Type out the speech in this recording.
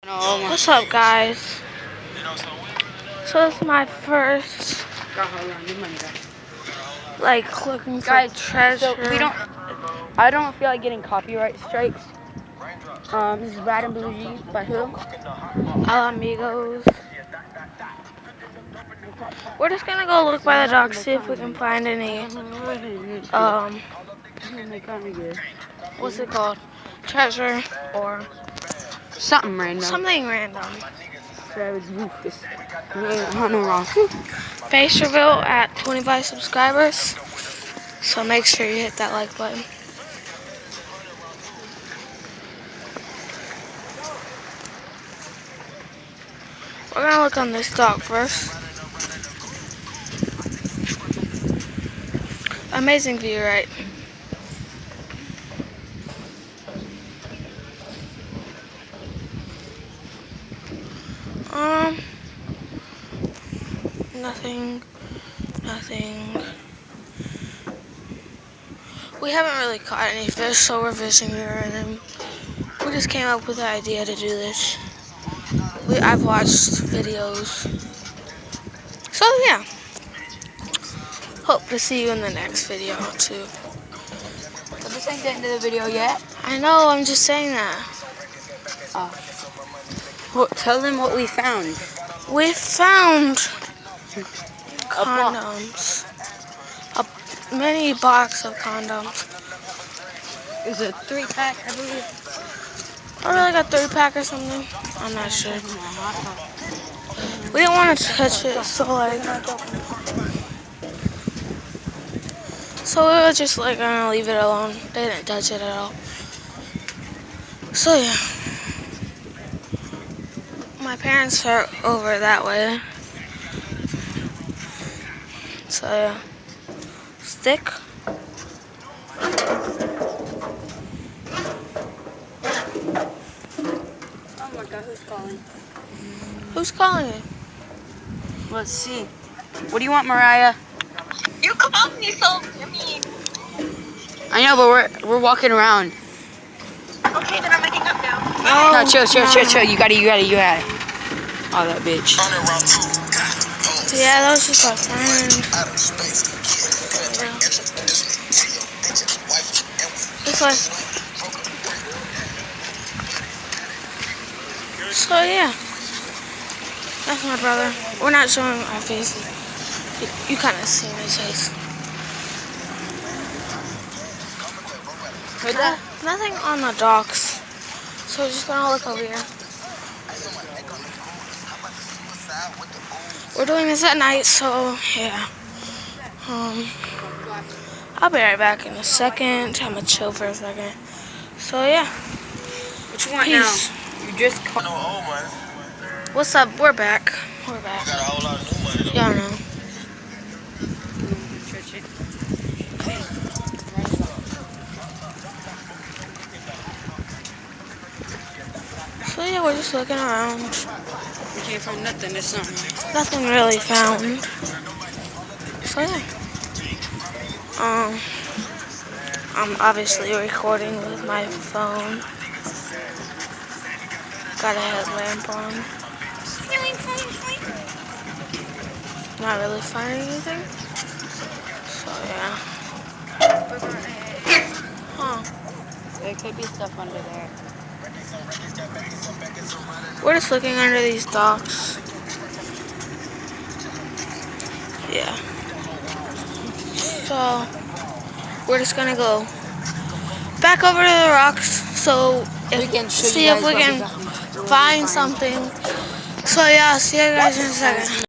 What's up, guys? So this is my first looking for treasure. So I don't feel like getting copyright strikes. This is Rad and Bougie by who? Amigos. We're just gonna go look by the dock, see if we can find any what's it called? Treasure or something random. Something random. Face reveal at 25 subscribers. So make sure you hit that like button. We're gonna look on this dock first. Amazing view, right? Nothing. We haven't really caught any fish, so we're fishing here, and then we just came up with the idea to do this. I've watched videos. So yeah. Hope to see you in the next video too. So this ain't the end of the video yet? I know, I'm just saying that. Well, tell them what we found. We found condoms. A mini box of condoms. It was a 3-pack, I believe. Or like a 3-pack or something. I'm not sure. We didn't want to touch it, so we were just gonna leave it alone. They didn't touch it at all. So yeah. My parents are over that way. So yeah. Stick. Oh my god, who's calling? Who's calling you? Let's see. What do you want, Mariah? You called me, so I mean. I know, but we're walking around. Okay, then I'm waking up now. No, No, chill. You got it. Oh, that bitch. Yeah, that was just our friend. This way. So yeah. That's my brother. We're not showing our faces. You kind of seen his face. Nothing on the docks. So we're just gonna look over here. We're doing this at night, so yeah. I'll be right back in a second. I'm gonna chill for a second. So yeah. What you want Peace. now? You just called. What's up? We're back. We're back. Got a whole lot of new money though. Y'all know. So yeah, we're just looking around. We can't find nothing. It's something. Nothing really found. So yeah. I'm obviously recording with my phone. Got a headlamp on. Not really finding anything. So yeah. Huh. There could be stuff under there. We're just looking under these docks. Yeah. So we're just gonna go back over to the rocks. So We can show see you if guys we what can find something. So yeah, I'll see you guys in a second.